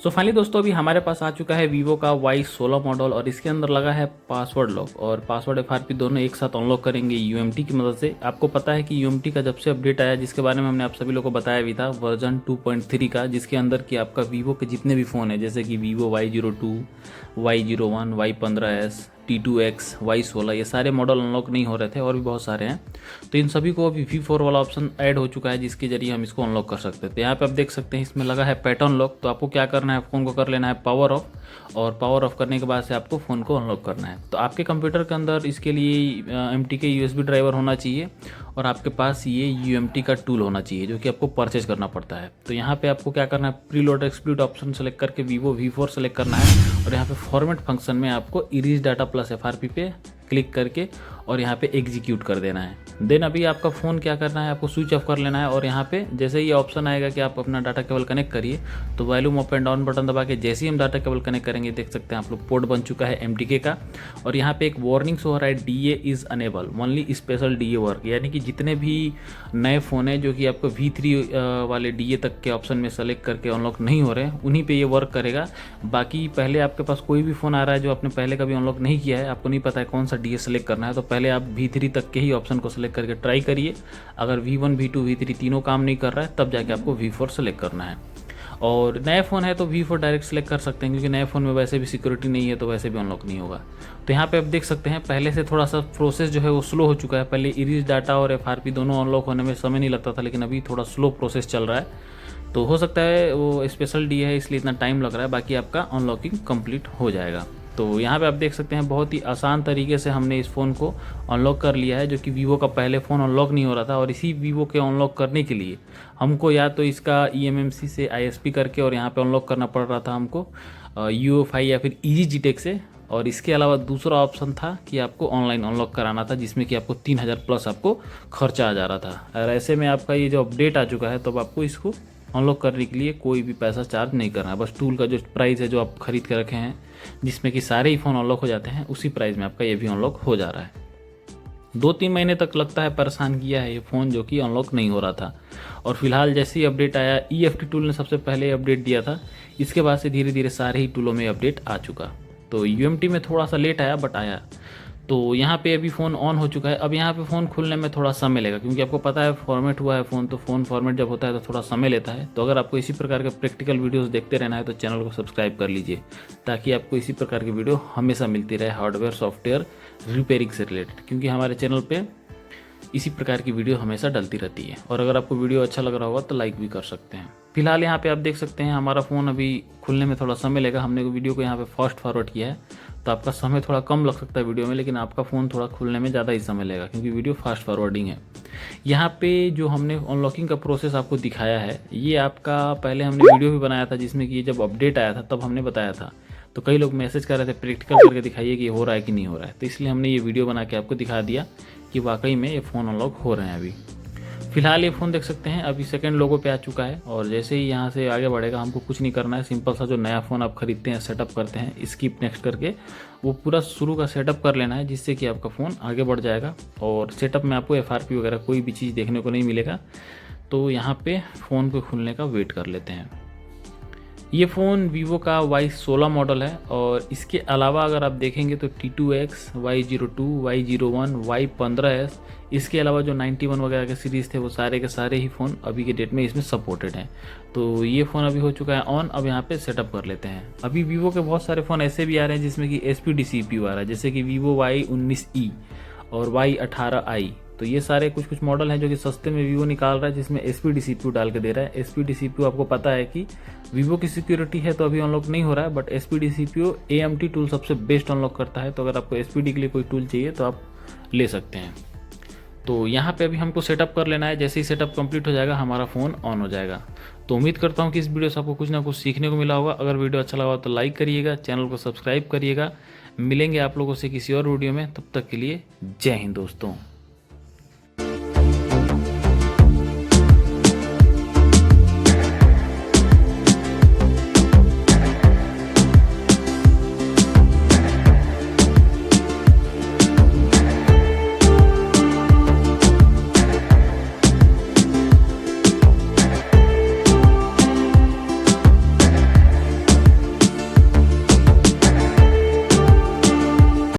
So finally दोस्तों अभी हमारे पास आ चुका है वीवो का Y16 मॉडल और इसके अंदर लगा है पासवर्ड लॉक और पासवर्ड FRP दोनों एक साथ अनलॉक करेंगे UMT की मदद से। आपको पता है कि UMT का जब से अपडेट आया, जिसके बारे में हमने आप सभी लोगों को बताया भी था, वर्जन 2.3 का, जिसके अंदर कि आपका वीवो के जितने भी फ़ोन है जैसे कि Vivo Y02, Y01, Y15s, T2X, Y16, ये सारे मॉडल अनलॉक नहीं हो रहे थे और भी बहुत सारे हैं। तो इन सभी को अभी V4 वाला ऑप्शन ऐड हो चुका है, जिसके जरिए हम इसको अनलॉक कर सकते हैं। तो यहाँ पे आप देख सकते हैं इसमें लगा है पैटर्न लॉक। तो आपको क्या करना है, फ़ोन को कर लेना है पावर ऑफ और पावर ऑफ करने के बाद से आपको फ़ोन को अनलॉक करना है। तो आपके कंप्यूटर के अंदर इसके लिए MTK USB ड्राइवर होना चाहिए और आपके पास ये UMT का टूल होना चाहिए जो कि आपको परचेज करना पड़ता है। तो यहाँ पे आपको क्या करना है, प्रीलोड एक्सक्लूड ऑप्शन सेलेक्ट करके वीवो V4 सेलेक्ट करना है और यहाँ पे फॉर्मेट फंक्शन में आपको इरेज डाटा प्लस FRP पे क्लिक करके और यहाँ पे एग्जीक्यूट कर देना है। देन अभी आपका फ़ोन क्या करना है, आपको स्विच ऑफ कर लेना है और यहाँ पे जैसे ये ऑप्शन आएगा कि आप अपना डाटा केबल कनेक्ट करिए, तो volume up and down button दबा के जैसे ही हम डाटा केबल कनेक्ट करेंगे देख सकते हैं आप लोग पोर्ट बन चुका है MTK का। और यहाँ पे एक वार्निंग शो हो रहा है DA is unable only special DA work, यानी कि जितने भी नए फ़ोन है जो कि आपको V3 वाले DA तक के ऑप्शन में सेलेक्ट करके अनलॉक नहीं हो रहे हैं, उन्हीं पे ये वर्क करेगा। बाकी पहले आपके पास कोई भी फ़ोन आ रहा है जो आपने पहले कभी अनलॉक नहीं किया है, आपको नहीं पता है कौन सा DA सेलेक्ट करना है, तो पहले आप V3 तक के ही ऑप्शन को सेलेक्ट करके ट्राई करिए। अगर V1, V2, V3 तीनों काम नहीं कर रहा है तब जाके आपको V4 सेलेक्ट करना है। और नए फ़ोन है तो V4 डायरेक्ट सेलेक्ट कर सकते हैं, क्योंकि नए फ़ोन में वैसे भी सिक्योरिटी नहीं है तो वैसे भी अनलॉक नहीं होगा। तो यहाँ पे आप देख सकते हैं पहले से थोड़ा सा प्रोसेस जो है वो स्लो हो चुका है। पहले इरेज डाटा और FRP दोनों अनलॉक होने में समय नहीं लगता था, लेकिन अभी थोड़ा स्लो प्रोसेस चल रहा है। तो हो सकता है वो स्पेशल DA है इसलिए इतना टाइम लग रहा है, बाकी आपका अनलॉकिंग कंप्लीट हो जाएगा। तो यहाँ पे आप देख सकते हैं बहुत ही आसान तरीके से हमने इस फ़ोन को अनलॉक कर लिया है, जो कि वीवो का पहले फ़ोन अनलॉक नहीं हो रहा था। और इसी वीवो के अनलॉक करने के लिए हमको या तो इसका eMMC से ISP करके और यहाँ पे अनलॉक करना पड़ रहा था हमको UEFI या फिर EasyGTech से, और इसके अलावा दूसरा ऑप्शन था कि आपको ऑनलाइन अनलॉक कराना था, जिसमें कि आपको 3000 प्लस आपको खर्चा आ जा रहा था। और ऐसे में आपका ये जो अपडेट आ चुका है, तो आपको इसको अनलॉक करने के लिए कोई भी पैसा चार्ज नहीं करना है। बस टूल का जो प्राइस है जो आप खरीद के रखे हैं, जिसमें कि सारे ही फ़ोन अनलॉक हो जाते हैं, उसी प्राइस में आपका ये भी अनलॉक हो जा रहा है। 2-3 महीने तक लगता है परेशान किया है ये फ़ोन, जो कि अनलॉक नहीं हो रहा था। और फिलहाल जैसे ही अपडेट आया, EFT टूल ने सबसे पहले अपडेट दिया था, इसके बाद से धीरे धीरे सारे ही टूलों में अपडेट आ चुका। तो UMT में थोड़ा सा लेट आया बट आया। तो यहाँ पे अभी फ़ोन ऑन हो चुका है। अब यहाँ पे फ़ोन खुलने में थोड़ा समय लगेगा, क्योंकि आपको पता है फॉर्मेट हुआ है फ़ोन, तो फ़ोन फॉर्मेट जब होता है तो थोड़ा समय लेता है। तो अगर आपको इसी प्रकार के प्रैक्टिकल वीडियोस देखते रहना है तो चैनल को सब्सक्राइब कर लीजिए, ताकि आपको इसी प्रकार की वीडियो हमेशा मिलती रहे हार्डवेयर सॉफ्टवेयर रिपेयरिंग से रिलेटेड, क्योंकि हमारे चैनल पर इसी प्रकार की वीडियो हमेशा डलती रहती है। और अगर आपको वीडियो अच्छा लग रहा होगा तो लाइक भी कर सकते हैं। फिलहाल यहाँ पे आप देख सकते हैं हमारा फ़ोन अभी खुलने में थोड़ा समय लगेगा। हमने वीडियो को यहाँ पे फास्ट फॉरवर्ड किया है, तो आपका समय थोड़ा कम लग सकता है वीडियो में, लेकिन आपका फ़ोन थोड़ा खुलने में ज़्यादा ही समय लगेगा, क्योंकि वीडियो फास्ट फॉरवर्डिंग है। यहाँ पे जो हमने अनलॉकिंग का प्रोसेस आपको दिखाया है, ये आपका पहले हमने वीडियो भी बनाया था, जिसमें कि ये जब अपडेट आया था तब हमने बताया था। तो कई लोग मैसेज कर रहे थे प्रैक्टिकल करके दिखाइए कि हो रहा है कि नहीं हो रहा है, तो इसलिए हमने ये वीडियो बना के आपको दिखा दिया कि वाकई में ये फ़ोन अनलॉक हो रहे हैं। अभी फिलहाल ये फ़ोन देख सकते हैं अभी सेकंड लोगो पे आ चुका है, और जैसे ही यहाँ से आगे बढ़ेगा हमको कुछ नहीं करना है। सिंपल सा जो नया फ़ोन आप खरीदते हैं, सेटअप करते हैं, स्किप नेक्स्ट करके वो पूरा शुरू का सेटअप कर लेना है, जिससे कि आपका फ़ोन आगे बढ़ जाएगा। और सेटअप में आपको FRP वगैरह कोई भी चीज़ देखने को नहीं मिलेगा। तो यहाँ पे फ़ोन को खुलने का वेट कर लेते हैं। ये फ़ोन वीवो का Y16 मॉडल है, और इसके अलावा अगर आप देखेंगे तो T2X, Y02, Y01, Y15s, इसके अलावा जो 91 वगैरह के सीरीज़ थे वो सारे के सारे ही फ़ोन अभी के डेट में इसमें सपोर्टेड हैं। तो ये फ़ोन अभी हो चुका है ऑन। अब यहाँ पे सेटअप कर लेते हैं। अभी वीवो के बहुत सारे फ़ोन ऐसे भी आ रहे हैं जिसमें कि SPD CPU आ रहा है, जैसे कि वीवो Y19e और Y18i। तो ये सारे कुछ मॉडल हैं जो कि सस्ते में वीवो निकाल रहा है, जिसमें SPD CPU डाल के दे रहा है। SPD CPU आपको पता है कि वीवो की सिक्योरिटी है, तो अभी अनलॉक नहीं हो रहा है, but SPD CPU AMT tool सबसे बेस्ट अनलॉक करता है। तो अगर आपको SPD के लिए कोई टूल चाहिए तो आप ले सकते हैं। तो यहाँ पे अभी हमको सेटअप कर लेना है। जैसे ही सेटअप कंप्लीट हो जाएगा हमारा फ़ोन ऑन हो जाएगा। तो उम्मीद करता हूँ कि इस वीडियो से आपको कुछ ना कुछ सीखने को मिला होगा। अगर वीडियो अच्छा लगा तो लाइक करिएगा, चैनल को सब्सक्राइब करिएगा। मिलेंगे आप लोगों से किसी और वीडियो में, तब तक के लिए जय हिंद दोस्तों।